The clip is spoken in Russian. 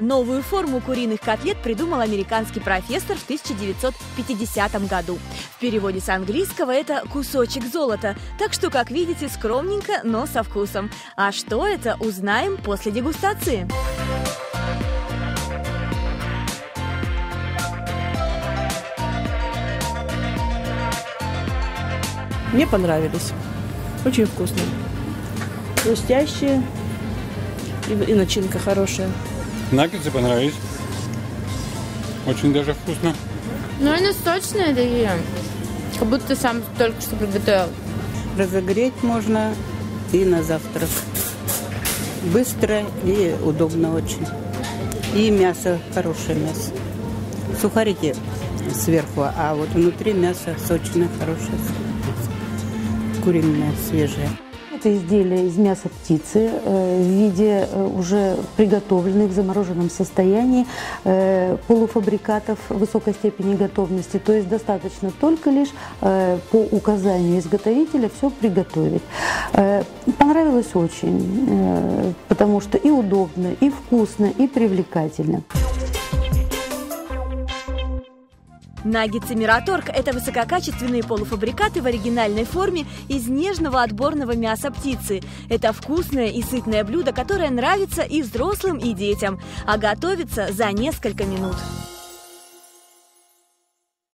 Новую форму куриных котлет придумал американский профессор в 1950 году. В переводе с английского это «кусочек золота», так что, как видите, скромненько, но со вкусом. А что это, узнаем после дегустации. Мне понравились. Очень вкусные. Хрустящие. И начинка хорошая. Наггетсы понравились. Очень даже вкусно. Ну, они сочные такие. Как будто ты сам только что приготовил. Разогреть можно и на завтрак. Быстро и удобно очень. И мясо, хорошее мясо. Сухарики сверху, а вот внутри мясо сочное, хорошее. Куриное, свежее. Это изделие из мяса птицы в виде уже приготовленных в замороженном состоянии полуфабрикатов высокой степени готовности. То есть достаточно только лишь по указанию изготовителя все приготовить. Понравилось очень, потому что и удобно, и вкусно, и привлекательно. Наггетсы Мираторг – это высококачественные полуфабрикаты в оригинальной форме из нежного отборного мяса птицы. Это вкусное и сытное блюдо, которое нравится и взрослым, и детям, а готовится за несколько минут.